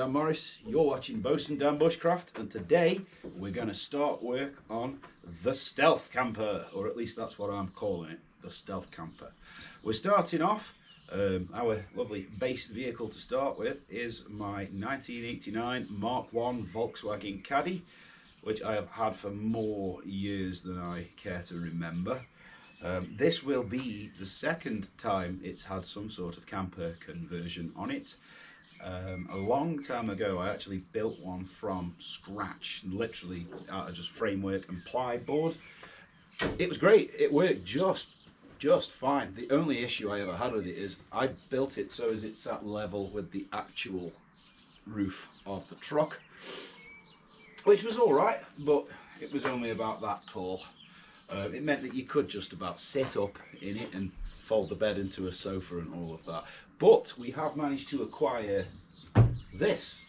Dan Morris, you're watching Bosun Dan Bushcraft, and today we're going to start work on the Stealth Camper, or at least that's what I'm calling it, the Stealth Camper. We're starting off, our lovely base vehicle to start with is my 1989 Mark I Volkswagen Caddy, which I have had for more years than I care to remember. This will be the second time it's had some sort of camper conversion on it. A long time ago I actually built one from scratch, literally out of just framework and plyboard. It was great, it worked just fine. The only issue I ever had with it is I built it so as it sat level with the actual roof of the truck, which was alright, but it was only about that tall. It meant that you could just about sit up in it and fold the bed into a sofa and all of that. But we have managed to acquire this,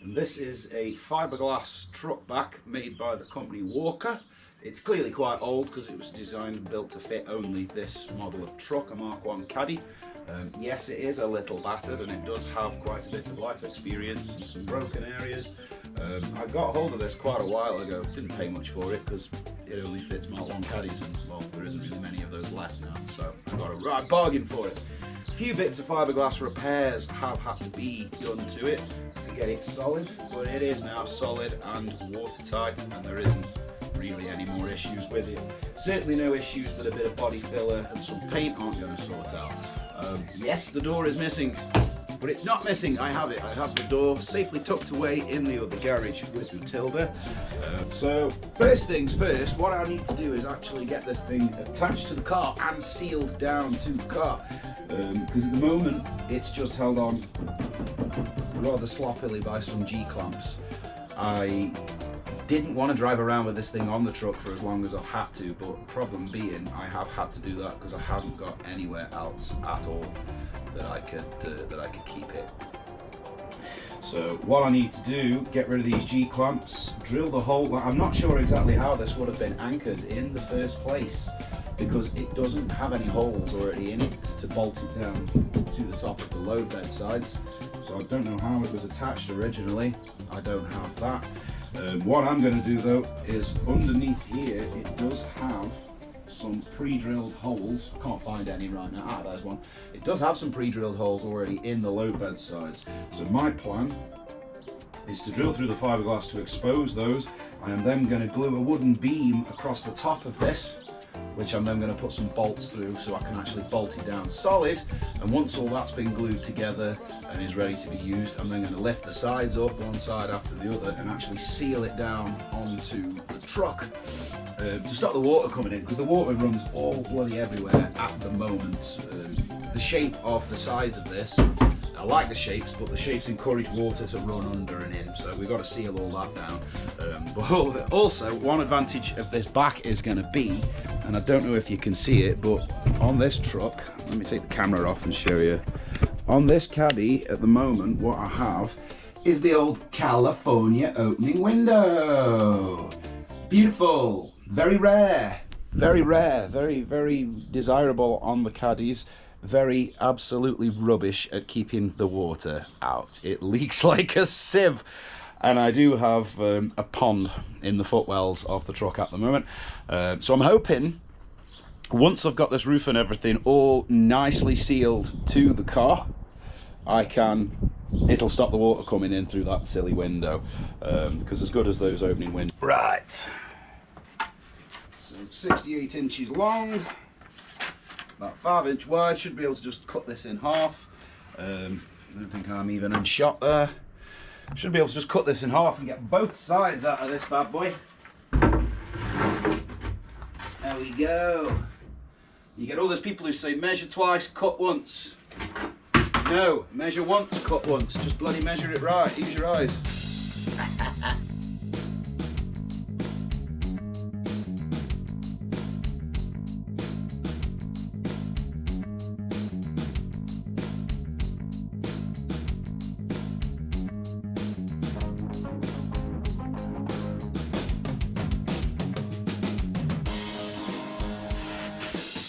and this is a fiberglass truck back made by the company Walker. It's clearly quite old because it was designed and built to fit only this model of truck, a Mark I Caddy. Yes, it is a little battered and it does have quite a bit of life experience and some broken areas. I got hold of this quite a while ago, didn't pay much for it because it only fits Mark I Caddies, and well, there isn't really many of those left now, so I got a right bargain for it. A few bits of fiberglass repairs have had to be done to it to get it solid, but it is now solid and watertight, and there isn't really any more issues with it. Certainly no issues that a bit of body filler and some paint aren't going to sort out. Yes, the door is missing, but it's not missing. I have it. I have the door safely tucked away in the other garage with Matilda. So first things first, what I need to do is actually get this thing attached to the car and sealed down to the car, because at the moment it's just held on rather sloppily by some G-clamps. I didn't want to drive around with this thing on the truck for as long as I've had to, but problem being I have had to do that because I haven't got anywhere else at all that I could keep it. So what I need to do, get rid of these G-clamps, drill the hole. I'm not sure exactly how this would have been anchored in the first place because it doesn't have any holes already in it to bolt it down to the top of the load bed sides. So I don't know how it was attached originally. I don't have that. What I'm going to do though is underneath here it does have some pre-drilled holes. I can't find any right now. Ah, there's one. It does have some pre-drilled holes already in the load bed sides. So my plan is to drill through the fiberglass to expose those. I am then going to glue a wooden beam across the top of this, which I'm then going to put some bolts through so I can actually bolt it down solid. And once all that's been glued together and is ready to be used, I'm then going to lift the sides up one side after the other and actually seal it down onto the truck to stop the water coming in, because the water runs all bloody everywhere at the moment. The shape of the sides of this, I like the shapes, but the shapes encourage water to run under and in, so we've got to seal all that down. But also, one advantage of this back is going to be, and I don't know if you can see it, but on this truck, let me take the camera off and show you. On this Caddy at the moment, what I have is the old California opening window. Beautiful, very rare, very desirable on the Caddies. Very absolutely rubbish at keeping the water out. It leaks like a sieve, and I do have a pond in the footwells of the truck at the moment. So I'm hoping once I've got this roof and everything all nicely sealed to the car, it'll stop the water coming in through that silly window, because as good as those opening windows. Right, so 68 inches long. About 5 inch wide, should be able to just cut this in half. I don't think I'm even unshot there. Should be able to just cut this in half and get both sides out of this bad boy. There we go. You get all those people who say measure twice, cut once. No, measure once, cut once. Just bloody measure it right, use your eyes.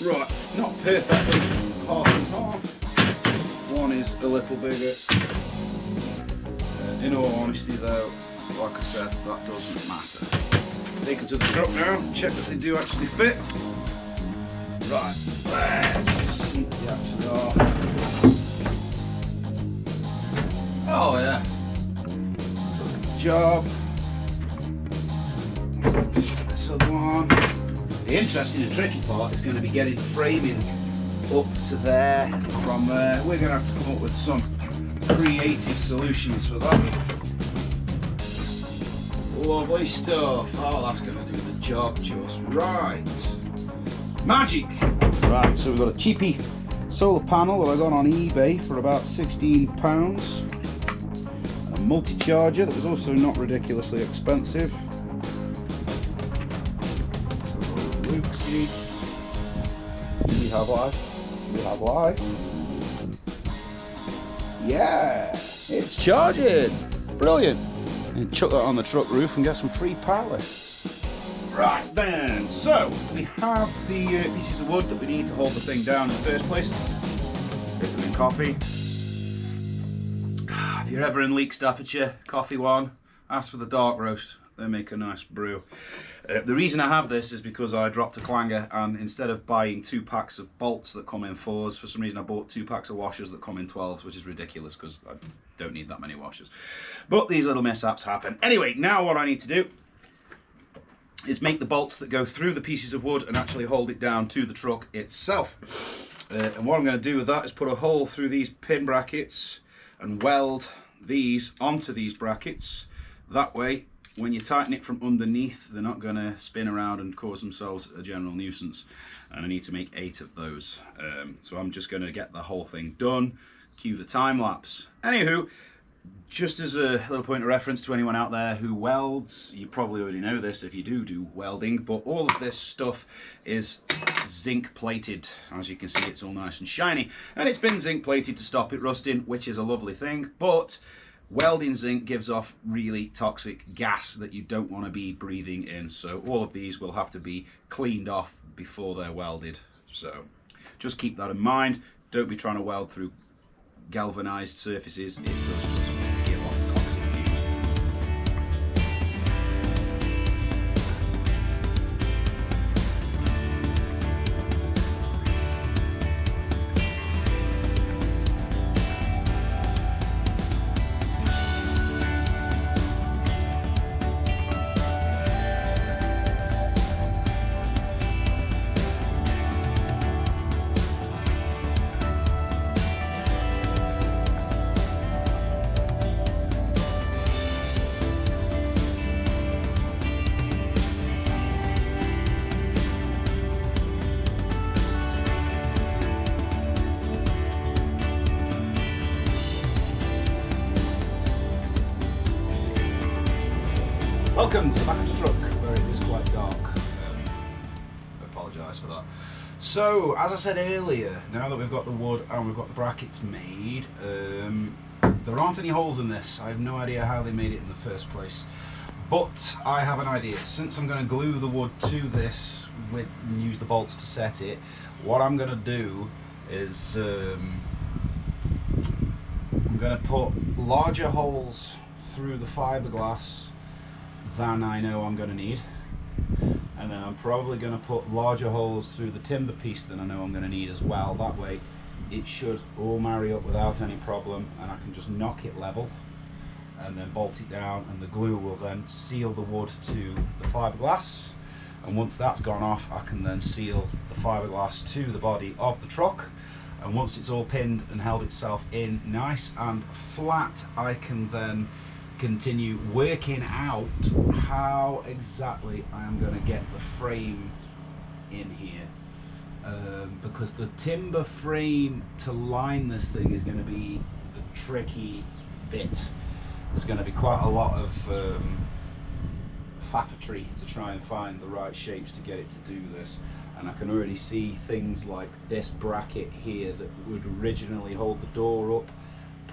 Right, not perfectly half and half. One is a little bigger. In all honesty though, like I said, that doesn't matter. Take them to the truck now, check that they do actually fit. Right, let's just see that they actually are. Oh yeah, good job. This other one. The interesting and tricky part is going to be getting the framing up to there. From there, we're going to have to come up with some creative solutions for that. Lovely stuff. Oh, that's going to do the job just right. Magic. Right, so we've got a cheapy solar panel that I got on eBay for about £16. And a multi-charger that was also not ridiculously expensive. Luxy. We have life. We have life. Yeah, it's charging. Brilliant. And chuck that on the truck roof and get some free power. Right then, so we have the pieces of wood that we need to hold the thing down in the first place. Vitamin coffee. If you're ever in Leek, Staffordshire, Coffee One, ask for the dark roast. They make a nice brew. The reason I have this is because I dropped a clanger, and instead of buying 2 packs of bolts that come in 4s, for some reason I bought 2 packs of washers that come in 12s, which is ridiculous because I don't need that many washers. But these little mishaps happen. Anyway, now what I need to do is make the bolts that go through the pieces of wood and actually hold it down to the truck itself. And what I'm going to do with that is put a hole through these pin brackets and weld these onto these brackets. That way, when you tighten it from underneath, they're not going to spin around and cause themselves a general nuisance. And I need to make 8 of those. So I'm just going to get the whole thing done, cue the time lapse. Anywho, just as a little point of reference to anyone out there who welds, you probably already know this if you do welding, but all of this stuff is zinc plated. As you can see, it's all nice and shiny. And it's been zinc plated to stop it rusting, which is a lovely thing, but welding zinc gives off really toxic gas that you don't want to be breathing in. So all of these will have to be cleaned off before they're welded. So just keep that in mind. Don't be trying to weld through galvanized surfaces. It does just give off toxic fumes. Welcome to the back of the truck, where it is quite dark. I apologise for that. So, as I said earlier, now that we've got the wood and we've got the brackets made, there aren't any holes in this. I have no idea how they made it in the first place. But I have an idea. Since I'm going to glue the wood to this and use the bolts to set it, what I'm going to do is I'm going to put larger holes through the fiberglass than I know I'm going to need, and then I'm probably going to put larger holes through the timber piece than I know I'm going to need as well. That way it should all marry up without any problem, and I can just knock it level and then bolt it down, and the glue will then seal the wood to the fiberglass, and once that's gone off I can then seal the fiberglass to the body of the truck, and once it's all pinned and held itself in nice and flat, I can then continue working out how exactly I am going to get the frame in here, because the timber frame to line this thing is going to be the tricky bit. There's going to be quite a lot of faffetry to try and find the right shapes to get it to do this, and I can already see things like this bracket here that would originally hold the door up.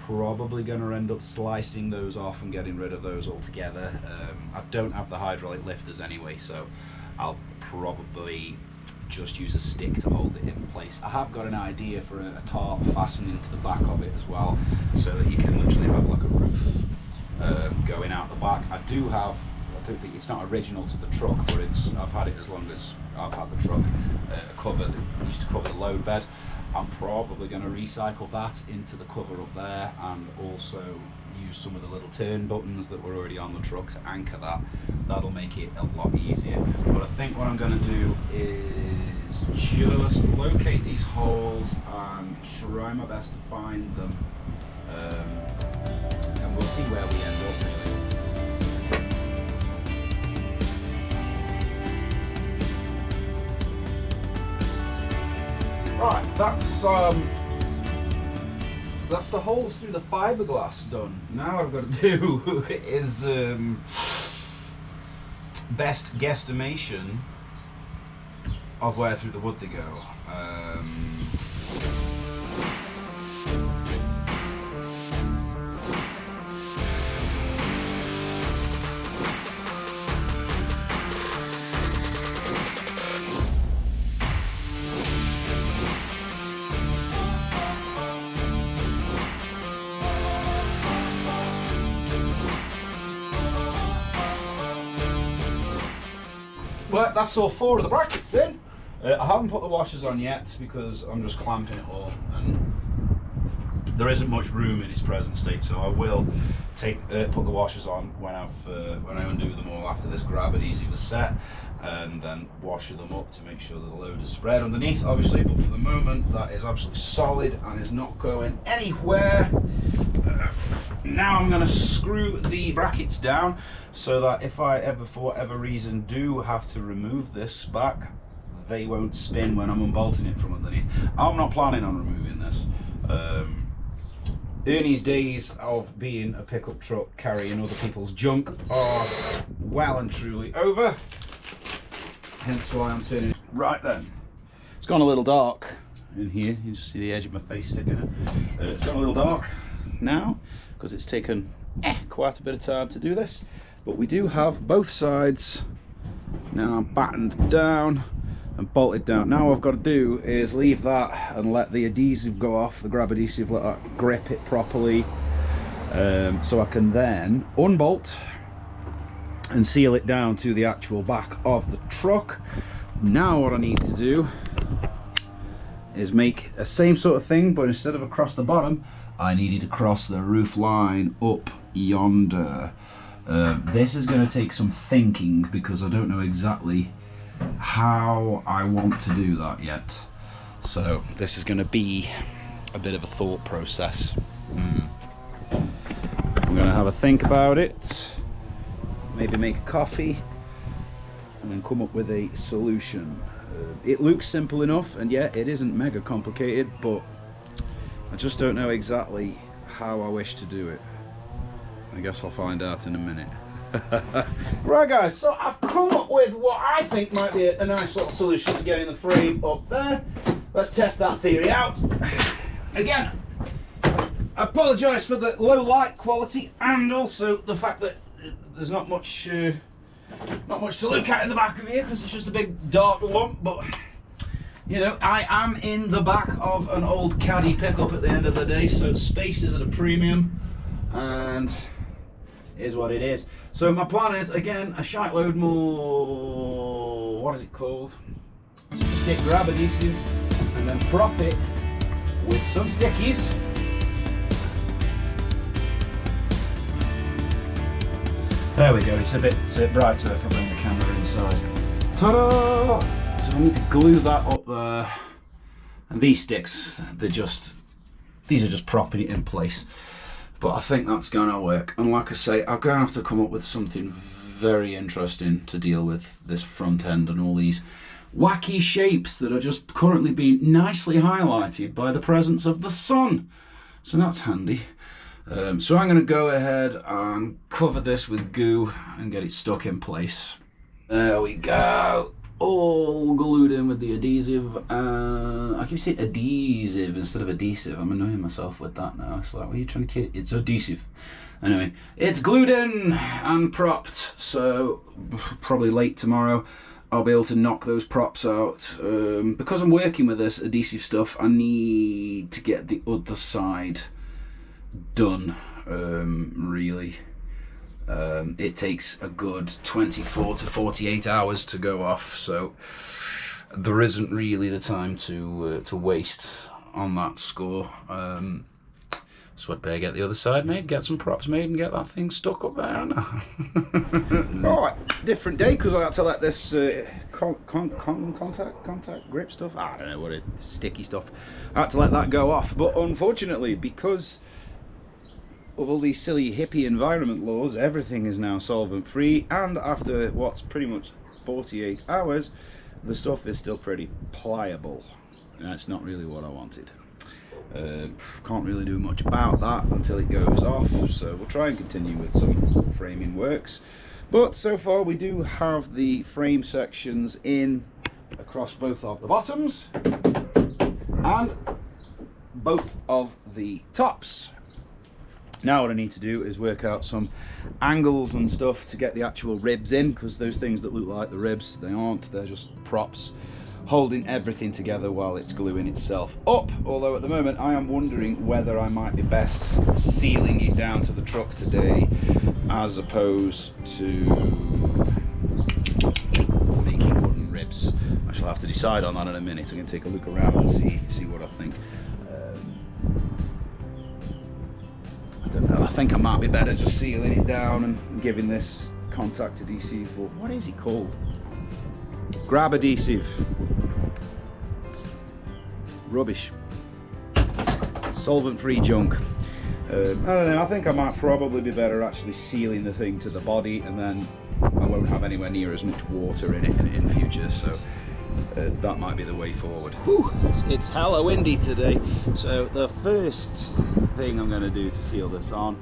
Probably going to end up slicing those off and getting rid of those altogether. I don't have the hydraulic lifters anyway, so I'll probably just use a stick to hold it in place. I have got an idea for a tarp fastening to the back of it as well, so that you can literally have like a roof going out the back. I don't think it's not original to the truck, but I've had it as long as I've had the truck. Used to cover the load bed. I'm probably going to recycle that into the cover up there, and also use some of the little turn buttons that were already on the truck to anchor that. That'll make it a lot easier. But I think what I'm going to do is just locate these holes and try my best to find them, and we'll see where we end up really. Right, that's the holes through the fiberglass done. Now what I've got to do is best guesstimation of where through the wood they go. Well, that's all 4 of the brackets in. I haven't put the washers on yet because I'm just clamping it all, and there isn't much room in its present state. So I will put the washers on when I undo them all after this grab adhesive is set, and then wash them up to make sure that the load is spread underneath, obviously. But for the moment, that is absolutely solid and is not going anywhere. Now I'm going to screw the brackets down so that if I ever, for whatever reason, do have to remove this back, they won't spin when I'm unbolting it from underneath. I'm not planning on removing this. Ernie's days of being a pickup truck carrying other people's junk are well and truly over. Hence why I'm turning. Right then, it's gone a little dark in here. You just see the edge of my face sticking out. It's gone a little dark now because it's taken quite a bit of time to do this, but we do have both sides now battened down and bolted down. Now what I've got to do is leave that and let the adhesive go off, the grab adhesive, let that grip it properly, so I can then unbolt and seal it down to the actual back of the truck. Now what I need to do is make a same sort of thing, but instead of across the bottom, I needed to cross the roof line up yonder. This is going to take some thinking because I don't know exactly how I want to do that yet. So this is going to be a bit of a thought process. I'm going to have a think about it, maybe make a coffee, and then come up with a solution. It looks simple enough, and yeah, it isn't mega complicated, but I just don't know exactly how I wish to do it. I guess I'll find out in a minute. Right guys, so I've come up with what I think might be a nice little solution to getting the frame up there. Let's test that theory out. Again, I apologise for the low light quality and also the fact that there's not much to look at in the back of here because it's just a big dark lump, but you know, I am in the back of an old caddy pickup at the end of the day, so space is at a premium, and is what it is. So my plan is, again, a shite load more, what is it called? Stick grab adhesive, and then prop it with some stickies. There we go, it's a bit brighter if I bring the camera inside. Ta-da! So I need to glue that up there. And these sticks, these are just propping it in place. But I think that's going to work. And like I say, I'm going to have to come up with something very interesting to deal with this front end and all these wacky shapes that are just currently being nicely highlighted by the presence of the sun. So that's handy. So I'm going to go ahead and cover this with goo and get it stuck in place. There we go. All glued in with the adhesive. I keep saying adhesive instead of adhesive. I'm annoying myself with that now. It's like, what are you trying to kid? It's adhesive. Anyway, it's glued in and propped. So probably late tomorrow I'll be able to knock those props out. Because I'm working with this adhesive stuff, I need to get the other side done, really. it takes a good 24 to 48 hours to go off, so there isn't really the time to waste on that score. So I'd better get the other side made, get some props made, and get that thing stuck up there. Alright, different day, because I had to let this contact grip stuff, I don't know what it is, sticky stuff, I had to let that go off. But unfortunately, because of all these silly hippie environment laws, everything is now solvent free, and after what's pretty much 48 hours, the stuff is still pretty pliable. That's not really what I wanted. Can't really do much about that until it goes off, so we'll try and continue with some framing works. But so far we do have the frame sections in across both of the bottoms and both of the tops. Now what I need to do is work out some angles and stuff to get the actual ribs in, because those things that look like the ribs, they aren't, they're just props holding everything together while it's gluing itself up. Although at the moment I am wondering whether I might be best sealing it down to the truck today as opposed to making wooden ribs. I shall have to decide on that in a minute. I'm going to take a look around and see what I think. I don't know, I think I might be better just sealing it down and giving this contact adhesive, or what is it called? Grab adhesive. Rubbish. Solvent free junk. I don't know, I think I might probably be better actually sealing the thing to the body, and then I won't have anywhere near as much water in it in future, so that might be the way forward. Whew, it's hella windy today, so the first thing I'm going to do to seal this on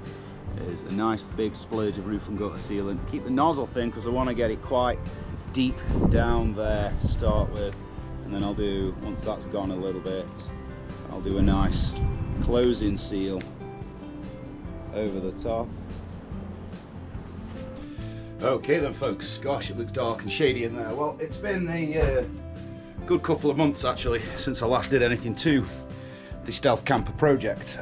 is a nice big splurge of roof and gutter sealant. Keep the nozzle thin because I want to get it quite deep down there to start with, and then I'll do, once that's gone a little bit, I'll do a nice closing seal over the top. Okay then folks, gosh, it looks dark and shady in there. Well, it's been a good couple of months actually since I last did anything to the Stealth Camper project.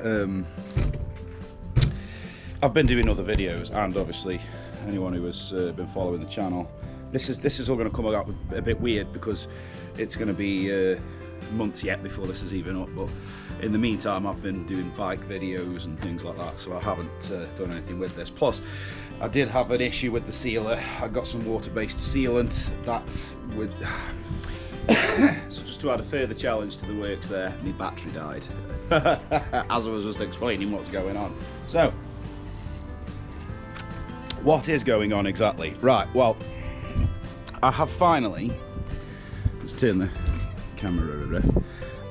I've been doing other videos, and obviously anyone who has been following the channel, this is all going to come out a bit weird because it's going to be months yet before this is even up, but in the meantime I've been doing bike videos and things like that, so I haven't done anything with this. Plus I did have an issue with the sealer. I got some water-based sealant that would so just to add a further challenge to the works there, my battery died as I was just explaining what's going on. So what is going on exactly? Right, well, I have finally, let's turn the camera over.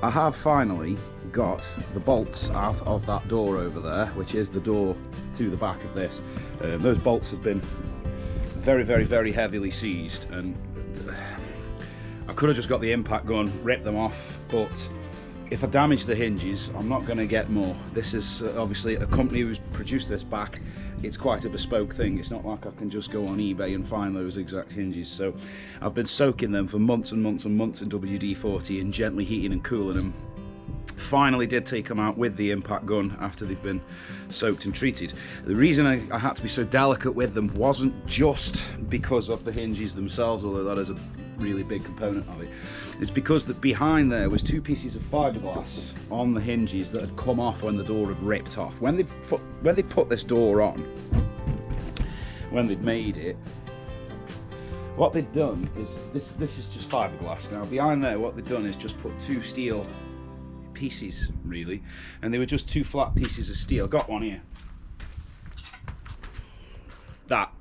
I have finally got the bolts out of that door over there, which is the door to the back of this. Those bolts have been very heavily seized, and I could have just got the impact gun, ripped them off, but if I damage the hinges, I'm not going to get more. This is obviously a company who's produced this back. It's quite a bespoke thing. It's not like I can just go on eBay and find those exact hinges. So I've been soaking them for months and months and months in WD-40 and gently heating and cooling them. Finally did take them out with the impact gun after they've been soaked and treated. The reason I had to be so delicate with them wasn't just because of the hinges themselves, although that is a really big component of it. It's because that behind there was two pieces of fiberglass on the hinges that had come off when the door had ripped off. When they put this door on, when they'd made it, what they'd done is this is just fiberglass. Now behind there, what they'd done is just put two steel pieces, really, and they were just two flat pieces of steel. Got one here. That.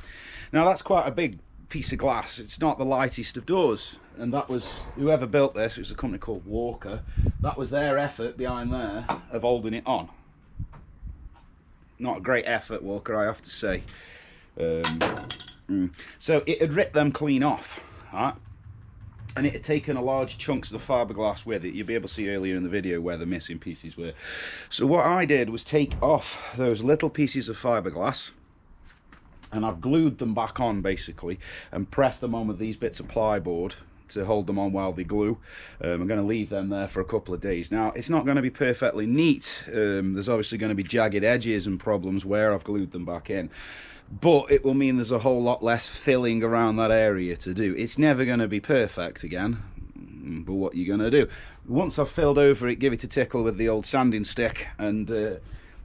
Now that's quite a big piece of glass. It's not the lightest of doors, and that was whoever built this. It was a company called Walker. That was their effort behind there of holding it on. Not a great effort, Walker, I have to say. So it had ripped them clean off, right? And it had taken a large chunks of the fiberglass with it. You'll be able to see earlier in the video where the missing pieces were. So what I did was take off those little pieces of fiberglass, and I've glued them back on basically, and pressed them on with these bits of plyboard to hold them on while they glue. I'm going to leave them there for a couple of days. Now it's not going to be perfectly neat. There's obviously going to be jagged edges and problems where I've glued them back in. but it will mean there's a whole lot less filling around that area to do. It's never going to be perfect again, but what you're going to do, once I've filled over it, give it a tickle with the old sanding stick, and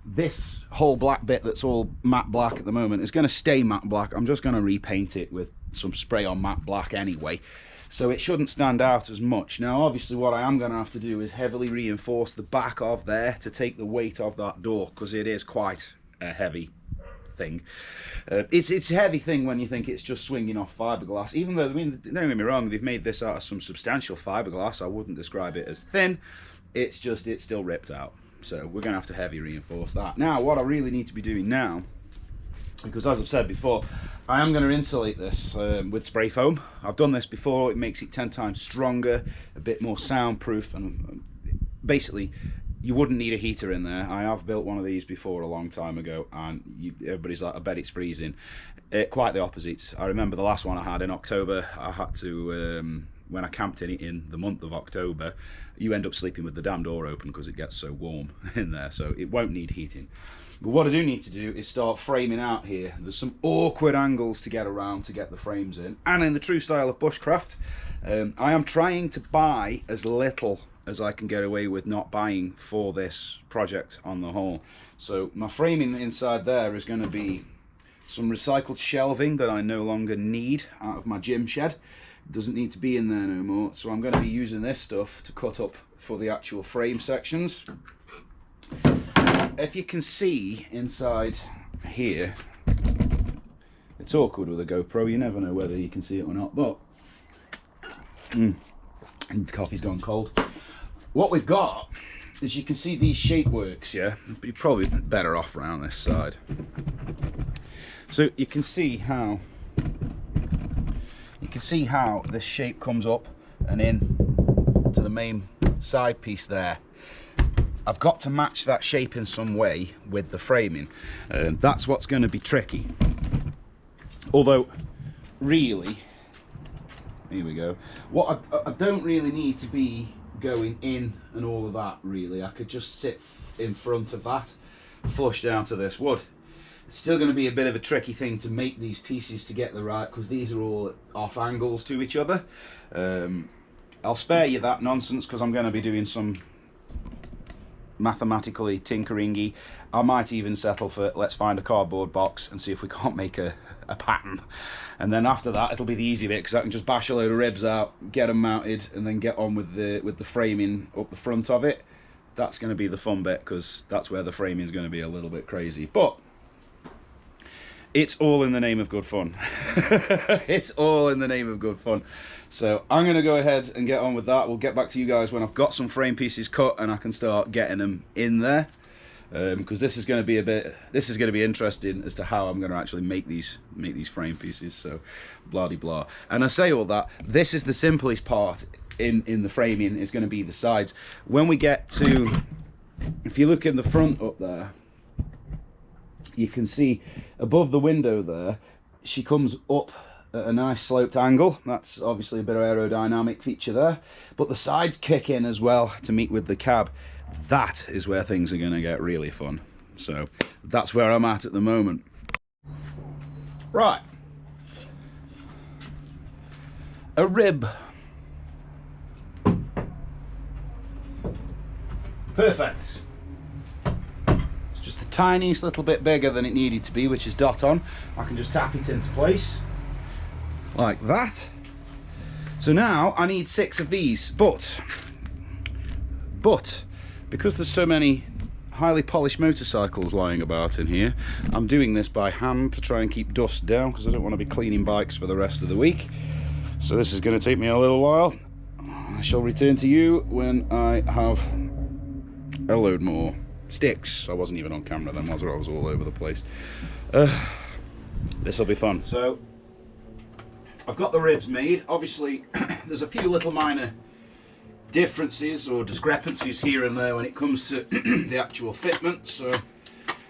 this whole black bit that's all matte black at the moment is going to stay matte black. I'm just going to repaint it with some spray on matte black anyway, so it shouldn't stand out as much. Now obviously what I am going to have to do is heavily reinforce the back of there to take the weight of that door, because it is quite a heavy thing. It's a heavy thing when you think it's just swinging off fiberglass, even though, I mean, don't get me wrong, they've made this out of some substantial fiberglass. I wouldn't describe it as thin, it's still ripped out. So we're going to have to heavy reinforce that. Now what I really need to be doing now, because as I've said before, I am going to insulate this with spray foam. I've done this before. It makes it 10 times stronger, a bit more soundproof, and basically you wouldn't need a heater in there. I have built one of these before a long time ago, and everybody's like, I bet it's freezing. Quite the opposite. I remember the last one I had in October, I had to, when I camped in it in the month of October, you end up sleeping with the damn door open because it gets so warm in there, so it won't need heating. But what I do need to do is start framing out here. There's some awkward angles to get around to get the frames in, and in the true style of bushcraft, I am trying to buy as little as I can get away with not buying for this project on the whole. So my framing inside there is going to be some recycled shelving that I no longer need out of my gym shed. It doesn't need to be in there no more, so I'm going to be using this stuff to cut up for the actual frame sections. If you can see inside here, it's awkward with a GoPro, you never know whether you can see it or not, but and coffee's gone cold. What we've got is, you can see these shape works, yeah, but you're probably better off around this side. So you can see how this shape comes up and in to the main side piece there. I've got to match that shape in some way with the framing. That's what's going to be tricky. Although, really, here we go. What I don't really need to be going in and all of that, really. I could just sit in front of that, flush down to this wood. It's still going to be a bit of a tricky thing to make these pieces to get the right, because these are all off angles to each other. I'll spare you that nonsense because I'm going to be doing some mathematically tinkeringy. I might even settle for, let's find a cardboard box and see if we can't make a pattern, and then after that it'll be the easy bit, because I can just bash a load of ribs out, get them mounted, and then get on with the framing up the front of it. That's going to be the fun bit, because that's where the framing is going to be a little bit crazy, but it's all in the name of good fun. It's all in the name of good fun. So I'm going to go ahead and get on with that. We'll get back to you guys when I've got some frame pieces cut and I can start getting them in there, because this is going to be interesting as to how I'm going to actually make these frame pieces. So blah de blah. And I say all that, this is the simplest part in the framing, is going to be the sides. When we get to, if you look in the front up there, you can see above the window there, she comes up at a nice sloped angle. That's obviously a bit of aerodynamic feature there, but the sides kick in as well to meet with the cab. That is where things are going to get really fun. So that's where I'm at the moment. Right, a rib. Perfect. Just the tiniest little bit bigger than it needed to be, which is dot on. I can just tap it into place like that. So now I need 6 of these, but because there's so many highly polished motorcycles lying about in here, I'm doing this by hand to try and keep dust down, because I don't want to be cleaning bikes for the rest of the week. So this is going to take me a little while. I shall return to you when I have a load more sticks. I wasn't even on camera then, was I? I was all over the place. This will be fun. So I've got the ribs made. Obviously there's a few little minor differences or discrepancies here and there when it comes to the actual fitment, so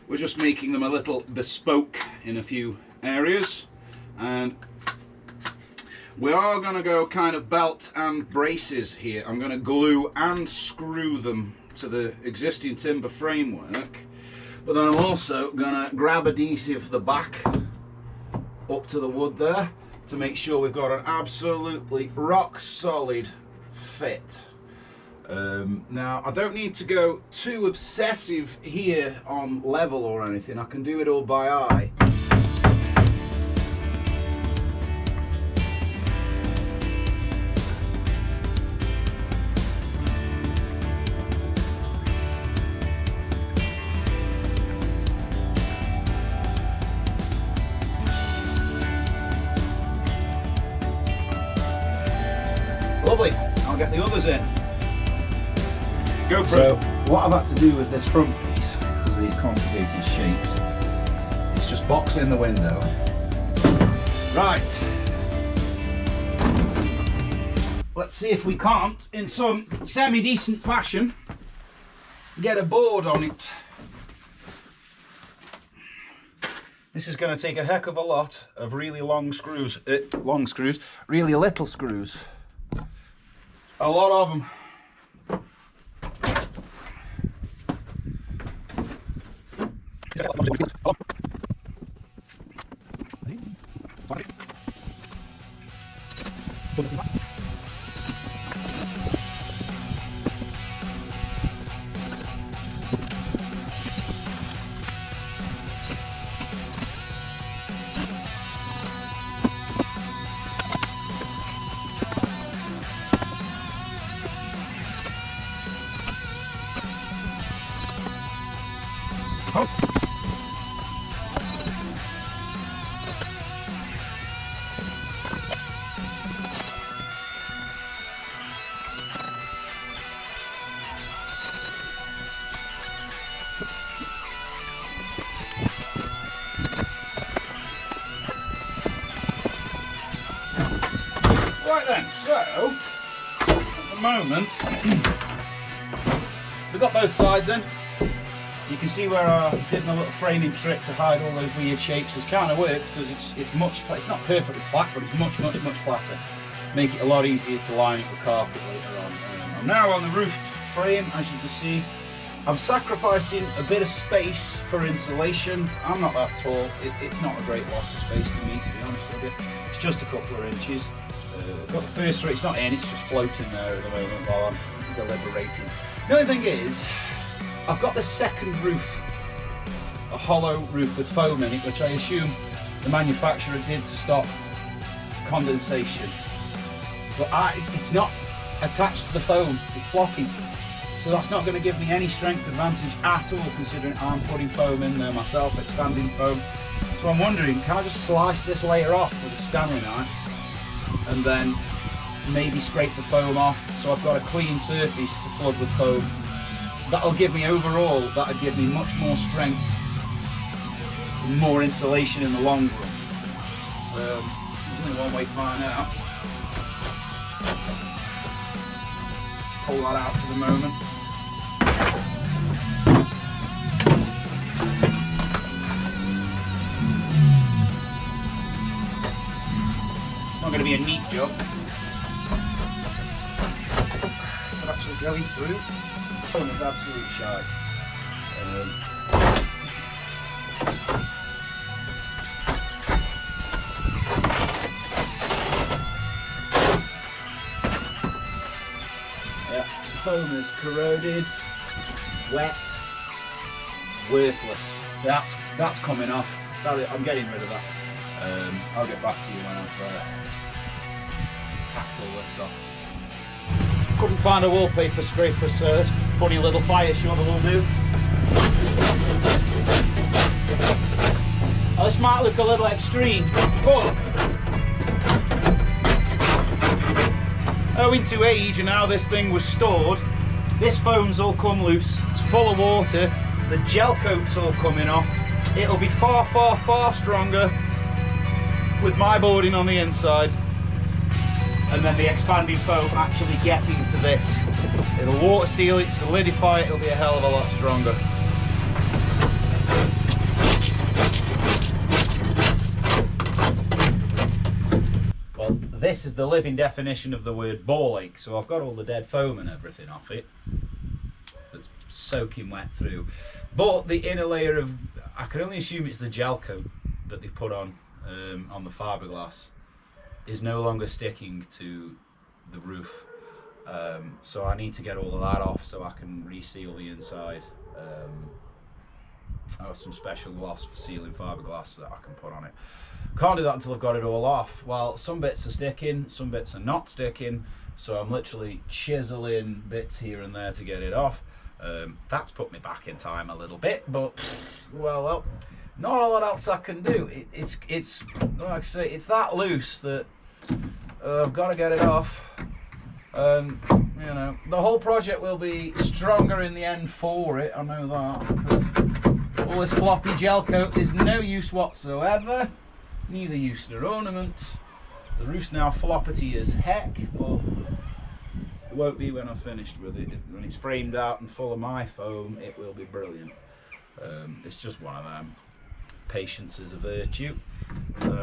we're just making them a little bespoke in a few areas, and we are going to go kind of belt and braces here. I'm going to glue and screw them to the existing timber framework, but then I'm also going to grab adhesive the back up to the wood there to make sure we've got an absolutely rock solid fit. Now I don't need to go too obsessive here on level or anything. I can do it all by eye. Lovely, I'll get the others in. Go for So it. what I've had to do with this front piece, because of these complicated shapes, it's just box in the window. Right. Let's see if we can't, in some semi-decent fashion, get a board on it. This is going to take a heck of a lot of really long screws, really little screws. A lot of them. Right then, so at the moment we've got both sides in. You can see where I did my little framing trick to hide all those weird shapes. It's kind of works because it's not perfectly flat, but it's much flatter. Make it a lot easier to line up the carpet later on. I'm now on the roof frame, as you can see. I'm sacrificing a bit of space for insulation. I'm not that tall. It's not a great loss of space to me, to be honest with you. It's just a couple of inches. Got the first rate, it's not in, it's just floating there at the moment while I'm deliberating. The only thing is, I've got the second roof, a hollow roof with foam in it, which I assume the manufacturer did to stop condensation. But it's not attached to the foam, it's flocking. So that's not going to give me any strength advantage at all, considering I'm putting foam in there myself, expanding foam. So I'm wondering, can I just slice this layer off with a Stanley knife and then maybe scrape the foam off so I've got a clean surface to flood with foam. That'll give me overall, that'll give me much more strength and more insulation in the long run. There's only one way to find out. Pull that out for the moment. It's not going to be a neat job. Is it actually going through? Oh, it's absolutely shy. Yeah, the foam is corroded, wet, worthless. That's coming off. I'm getting rid of that. I'll get back to you when I've packed all this off. Couldn't find a wallpaper scraper, so this funny little fire shovel will do. Oh, this might look a little extreme, but owing to age and how this thing was stored, this foam's all come loose. It's full of water. The gel coat's all coming off. It'll be far, far, far stronger with my boarding on the inside, and then the expanding foam actually getting to this. It'll water seal it, solidify it, it'll be a hell of a lot stronger. Well, this is the living definition of the word ball ache. So I've got all the dead foam and everything off it. That's soaking wet through. But the inner layer of, I can only assume it's the gel coat that they've put on. on the fiberglass is no longer sticking to the roof. So I need to get all of that off so I can reseal the inside. I have some special gloss for sealing fiberglass that I can put on it. Can't do that until I've got it all off. Well, some bits are sticking, some bits are not sticking, so I'm literally chiseling bits here and there to get it off. That's put me back in time a little bit, but well, not a lot else I can do. It's like I say, it's that loose that I've got to get it off. You know, the whole project will be stronger in the end for it, I know that, because all this floppy gel coat is no use whatsoever, neither use nor ornament. The roof's now floppity as heck, but it won't be when I've finished with it. When it's framed out and full of my foam, it will be brilliant. It's just one of them. Patience is a virtue.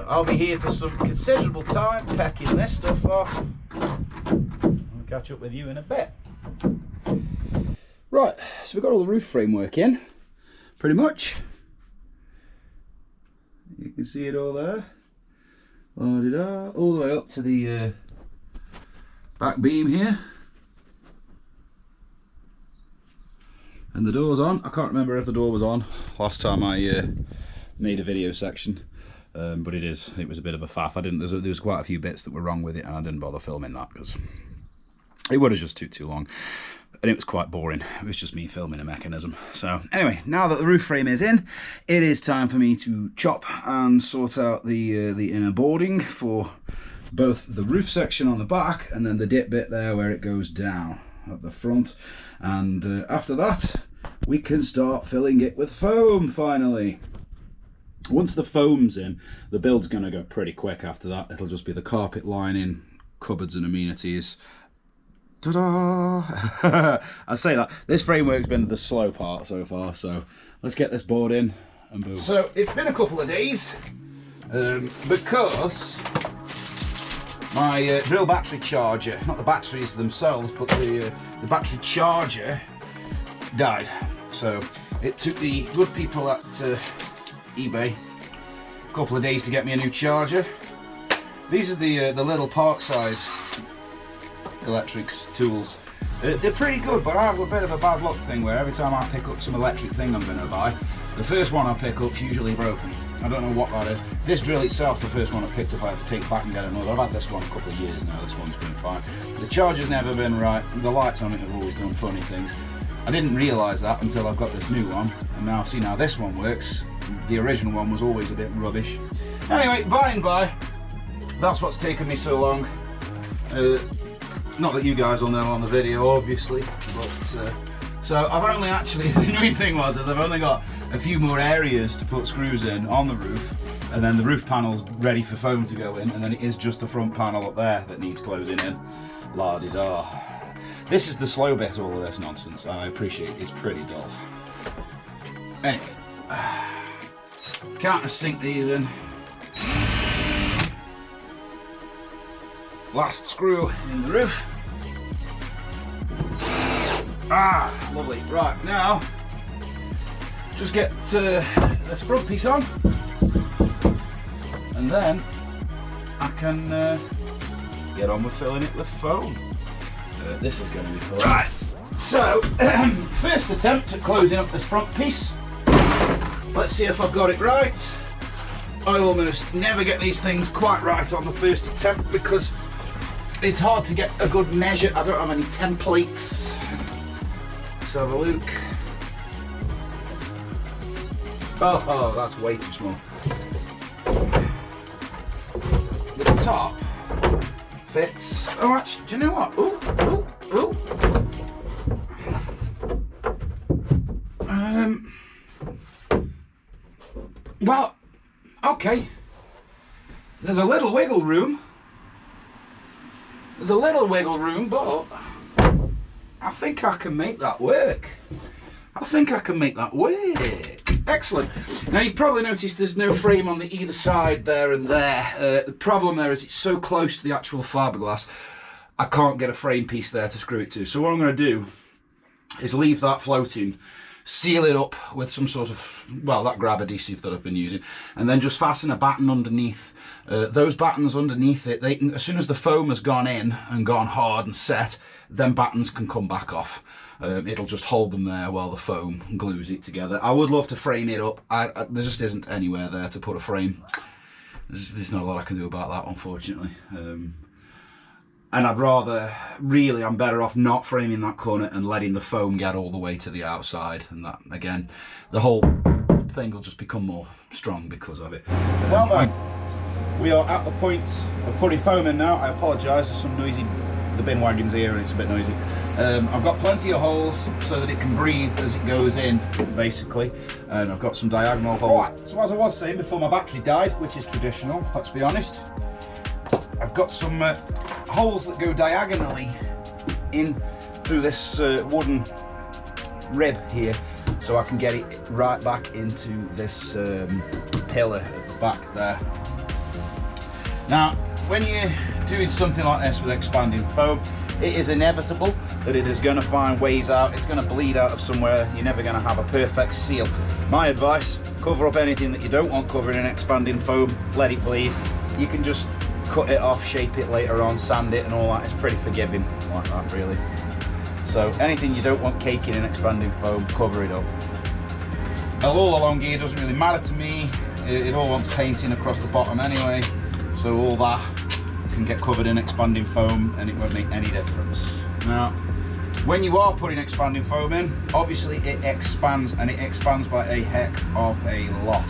I'll be here for some considerable time pecking this stuff off. I'll catch up with you in a bit. Right, so we've got all the roof framework in, pretty much. You can see it all there. La-di-da, all the way up to the back beam here. And the door's on. I can't remember if the door was on last time I made a video section, but it is. It was a bit of a faff. There was quite a few bits that were wrong with it, and I didn't bother filming that because it would have just took too long, and it was quite boring. It was just me filming a mechanism. So anyway, now that the roof frame is in, it is time for me to chop and sort out the inner boarding for both the roof section on the back and then the dip bit there where it goes down at the front. And after that, we can start filling it with foam finally. Once the foam's in, the build's going to go pretty quick after that. It'll just be the carpet lining, cupboards and amenities. Ta-da! I say that. This framework's been the slow part so far, so let's get this board in and boom. So it's been a couple of days because my drill battery charger, not the batteries themselves, but the battery charger died. So it took the good people at eBay a couple of days to get me a new charger. These are the little Parkside electrics tools. They're pretty good, but I have a bit of a bad luck thing where every time I pick up some electric thing I'm going to buy, the first one I pick up's usually broken. I don't know what that is. This drill itself, the first one I picked up, I had to take back and get another. I've had this one a couple of years now. This one's been fine. The charger's never been right. The lights on it have always done funny things. I didn't realise that until I've got this new one, and now I've seen how this one works. The original one was always a bit rubbish. Anyway, by and by, that's what's taken me so long. Not that you guys will know on the video, obviously, but so I've only actually, the annoying thing was I've only got a few more areas to put screws in on the roof, and then the roof panel's ready for foam to go in, and then it is just the front panel up there that needs closing in. La-di-da. This is the slow bit, all of this nonsense. I appreciate it's pretty dull. Anyway, can't sink these in. Last screw in the roof. Ah, lovely. Right, now just get this front piece on, and then I can get on with filling it with foam. This is going to be fun. Right, so first attempt at closing up this front piece. Let's see if I've got it right. I almost never get these things quite right on the first attempt because it's hard to get a good measure. I don't have any templates. Let's have a look. Oh, that's way too small. The top fits. Oh, actually, do you know what? Ooh. Well, okay. There's a little wiggle room. But I think I can make that work. Excellent. Now you've probably noticed there's no frame on the either side there and there. The problem there is it's so close to the actual fiberglass, I can't get a frame piece there to screw it to. So what I'm going to do is leave that floating seal it up with some sort of, well, that grab adhesive that I've been using, and then just fasten a batten underneath. Those battens underneath it, they can, as soon as the foam has gone in and gone hard and set, then battens can come back off. It'll just hold them there while the foam glues it together. I would love to frame it up. There just isn't anywhere there to put a frame. There's not a lot I can do about that, unfortunately. And I'd rather, really, I'm better off not framing that corner and letting the foam get all the way to the outside. And that, again, the whole thing will just become more strong because of it. Well then, we are at the point of putting foam in now. I apologise, there's some noisy, the bin wagon's here and it's a bit noisy. I've got plenty of holes so that it can breathe as it goes in, basically. And I've got some diagonal holes. Right. So as I was saying before my battery died, which is traditional, let's be honest, I've got some holes that go diagonally in through this wooden rib here, so I can get it right back into this pillar at the back there. Now, when you're doing something like this with expanding foam, it is inevitable that it is going to find ways out. It's going to bleed out of somewhere. You're never going to have a perfect seal. My advice, cover up anything that you don't want covered in expanding foam, let it bleed. You can just cut it off, shape it later on, sand it and all that. It's pretty forgiving like that, really. So anything you don't want caking in expanding foam, cover it up. All along here doesn't really matter to me. It all wants painting across the bottom anyway, so all that can get covered in expanding foam and it won't make any difference. Now, when you are putting expanding foam in, obviously it expands, and it expands by a heck of a lot.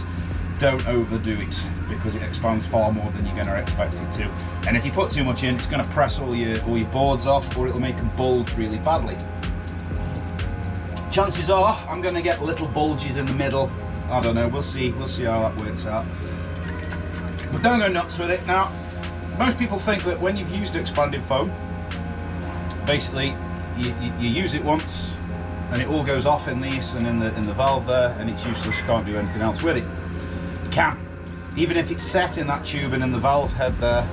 Don't overdo it, because it expands far more than you're going to expect it to. And if you put too much in, it's going to press all your boards off, or it'll make them bulge really badly. Chances are I'm going to get little bulges in the middle. I don't know, we'll see how that works out. But don't go nuts with it. Now, most people think that when you've used expanded foam, basically you use it once and it all goes off in this and in the valve there, and it's useless. You can't do anything else with it. You can, even if it's set in that tube and in the valve head there,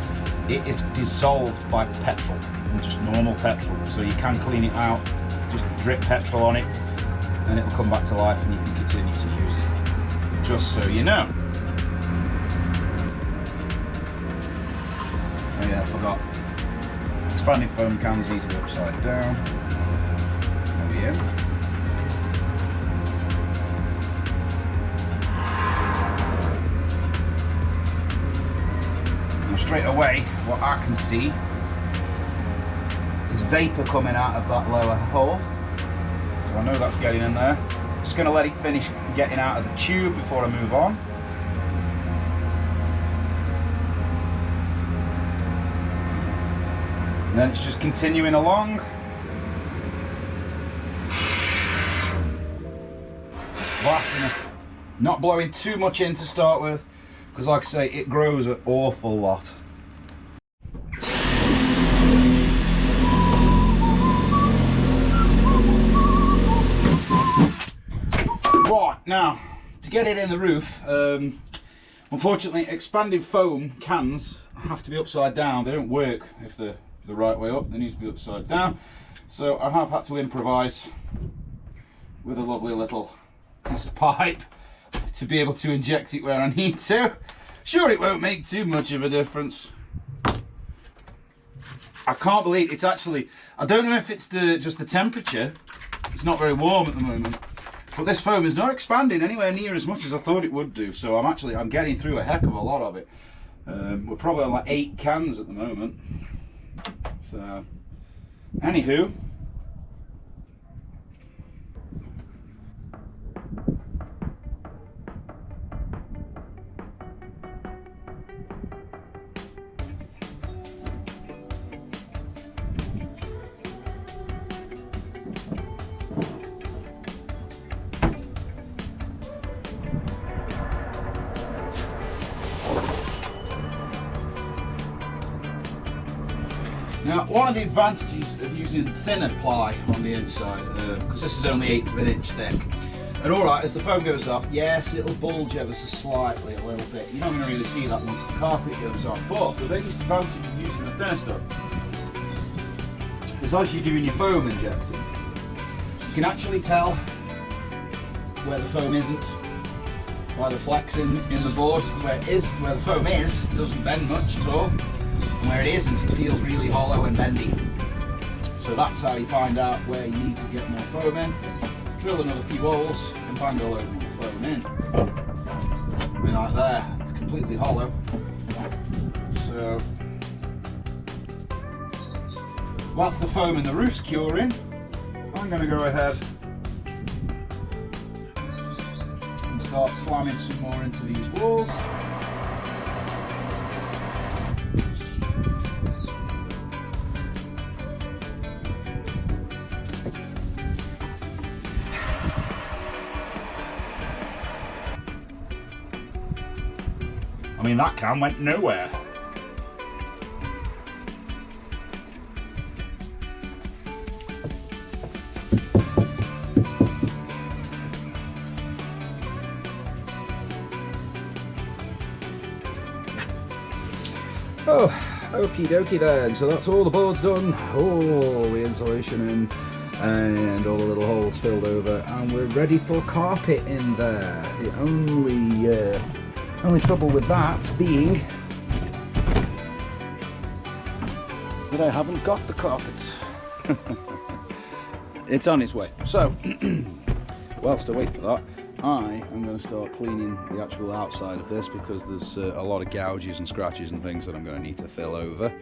it is dissolved by petrol, just normal petrol. So you can clean it out, just drip petrol on it, and it'll come back to life, and you can continue to use it. Just so you know. Oh yeah, I forgot. Expanding foam cans need to go upside down. There we go. Now straight away, what I can see is vapour coming out of that lower hole. So I know that's getting in there. Just going to let it finish getting out of the tube before I move on. And then it's just continuing along. Blasting us. Not blowing too much in to start with, because like I say, it grows an awful lot. Right, now, to get it in the roof, unfortunately expanding foam cans have to be upside down. They don't work if they're the right way up, they need to be upside down. So I have had to improvise with a lovely little piece of pipe to be able to inject it where I need to. Sure, it won't make too much of a difference. I can't believe it's actually, I don't know if it's just the temperature, it's not very warm at the moment, but this foam is not expanding anywhere near as much as I thought it would do. So I'm getting through a heck of a lot of it. We're probably on like 8 cans at the moment. So, anywho, now, one of the advantages of using thinner ply on the inside, because this is only 1/8 of an inch thick, and alright, as the foam goes off, yes, it'll bulge ever so slightly a little bit. You're not going to really see that once the carpet goes off, but the biggest advantage of using the thinner stuff is as you're doing your foam injecting, you can actually tell where the foam isn't, where the flex in the board, where it is, where the foam is, it doesn't bend much at all, and where it isn't, it feels really hollow and bendy. So that's how you find out where you need to get more foam in. Drill another few holes and bang a load more foam in. I mean, like there, it's completely hollow. So whilst the foam in the roof's curing, I'm going to go ahead and start slamming some more into these walls. I mean, that can went nowhere. Oh, okie dokie then. So that's all the boards done, all the insulation in, and all the little holes filled over, and we're ready for carpet in there. The only trouble with that being that I haven't got the carpet. It's on its way. So, whilst I wait for that, I am going to start cleaning the actual outside of this, because there's a lot of gouges and scratches and things that I'm going to need to fill over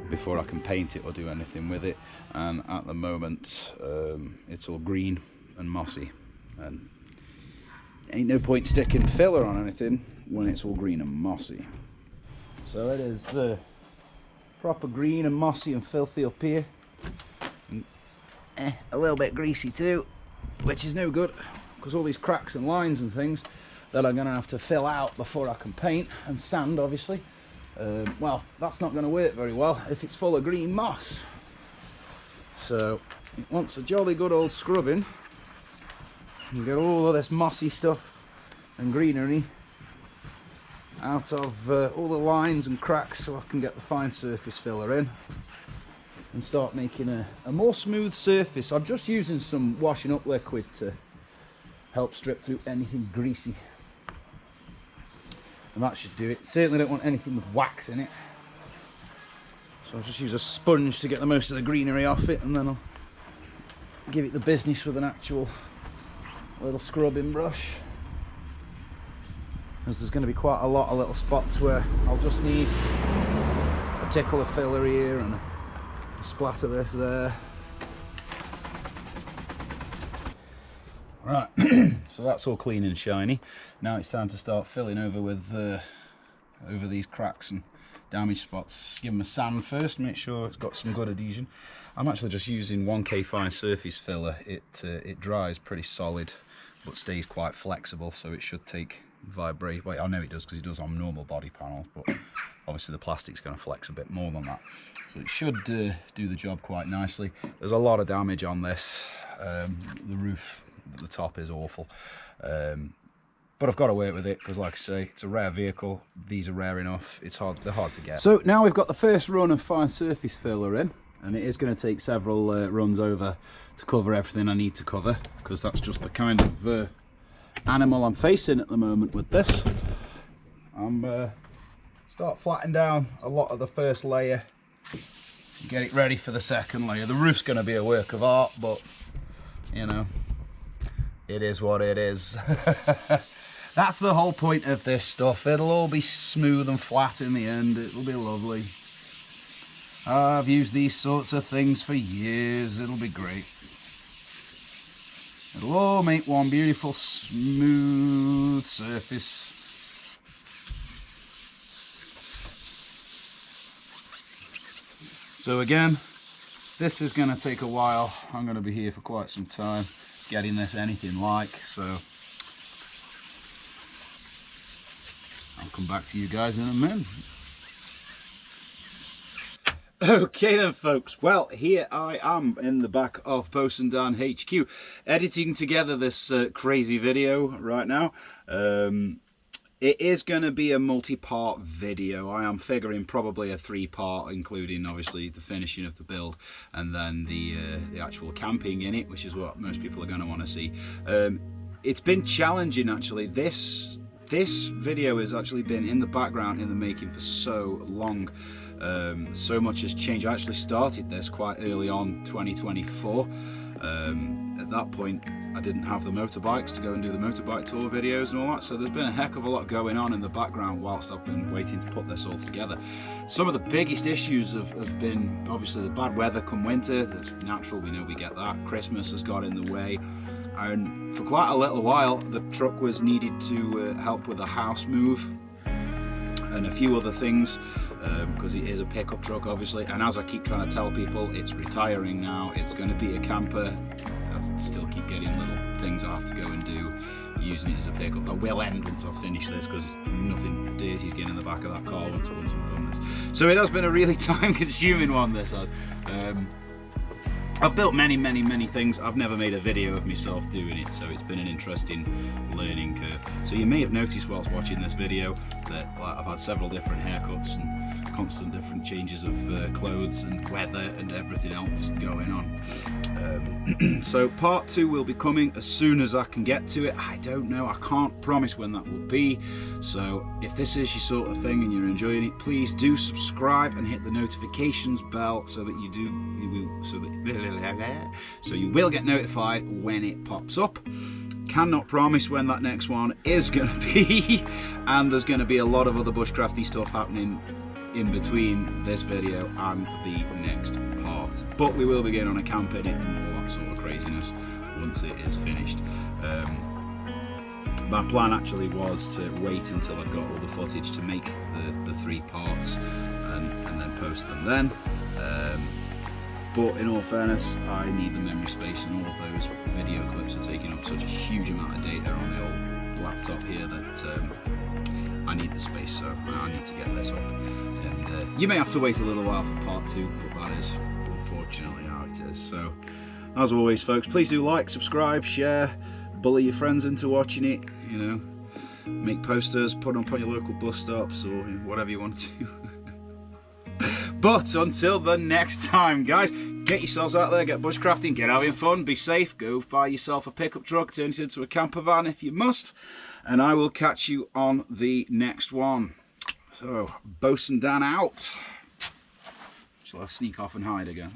before I can paint it or do anything with it. And at the moment it's all green and mossy, and ain't no point sticking filler on anything when it's all green and mossy. So it is proper green and mossy and filthy up here, and, a little bit greasy too, which is no good, because all these cracks and lines and things that I'm going to have to fill out before I can paint and sand, obviously. Well, that's not going to work very well if it's full of green moss. So it wants a jolly good old scrubbing and get all of this mossy stuff and greenery out of all the lines and cracks, so I can get the fine surface filler in and start making a more smooth surface. I'm just using some washing up liquid to help strip through anything greasy, and that should do it. Certainly don't want anything with wax in it, so I'll just use a sponge to get the most of the greenery off it, and then I'll give it the business with an actual little scrubbing brush, as there's going to be quite a lot of little spots where I'll just need a tickle of filler here and a splat of this there. Right, so that's all clean and shiny. Now it's time to start filling over with over these cracks and damaged spots. Give them a sand first, make sure it's got some good adhesion. I'm actually just using 1K fine surface filler. It dries pretty solid but stays quite flexible, so it should take vibrate. Well, I know it does because it does on normal body panels, but obviously the plastic's going to flex a bit more than that. So it should do the job quite nicely. There's a lot of damage on this. The roof at the top is awful, but I've got to work with it, because like I say, it's a rare vehicle. These are rare enough. They're hard to get. So now we've got the first run of fine surface filler in, and it is going to take several runs over to cover everything I need to cover, because that's just the kind of animal I'm facing at the moment with this. I'm start flattening down a lot of the first layer, get it ready for the second layer. The roof's going to be a work of art, but you know, it is what it is. That's the whole point of this stuff. It'll all be smooth and flat in the end. It'll be lovely. I've used these sorts of things for years. It'll be great. It'll all make one beautiful smooth surface. So again, this is going to take a while. I'm going to be here for quite some time getting this anything like, so I'll come back to you guys in a minute. Okay then folks, well here I am in the back of Bosun Dan HQ editing together this crazy video right now. It is going to be a multi-part video. I am figuring probably a 3-part, including obviously the finishing of the build and then the actual camping in it, which is what most people are going to want to see. it's been challenging actually. This video has actually been in the background in the making for so long. So much has changed. I actually started this quite early on, 2024. At that point I didn't have the motorbikes to go and do the motorbike tour videos and all that, so there's been a heck of a lot going on in the background whilst I've been waiting to put this all together. Some of the biggest issues have been obviously the bad weather come winter. That's natural, we know we get that. Christmas has got in the way, and for quite a little while the truck was needed to help with a house move and a few other things, because it is a pickup truck obviously, and as I keep trying to tell people, it's retiring now, it's going to be a camper. I still keep getting little things I have to go and do using it as a pickup. That will end once I finish this, because nothing dirty is getting in the back of that car once I've done this. So it has been a really time consuming one, this has. I've built many things. I've never made a video of myself doing it, so it's been an interesting learning curve. So you may have noticed whilst watching this video that I've had several different haircuts and constant different changes of clothes and weather and everything else going on. So part 2 will be coming as soon as I can get to it. I don't know, I can't promise when that will be. So if this is your sort of thing and you're enjoying it, please do subscribe and hit the notifications bell so that you will get notified when it pops up. Cannot promise when that next one is going to be, and there's going to be a lot of other bushcrafty stuff happening in between this video and the next part, but we will be getting on a camp in it and all that sort of craziness once it is finished. My plan actually was to wait until I'd got all the footage to make the 3 parts and then post them then. But in all fairness, I need the memory space, and all of those video clips are taking up such a huge amount of data on the old laptop here that I need the space, so I need to get this up. And you may have to wait a little while for part 2, but that is unfortunately how it is. So as always folks, please do like, subscribe, share, bully your friends into watching it, you know, make posters, put them up on your local bus stops or whatever you want to do. But until the next time guys, get yourselves out there, get bushcrafting, get having fun, be safe, go buy yourself a pickup truck, turn it into a camper van if you must, and I will catch you on the next one. So, Bosun Dan out. Shall I sneak off and hide again?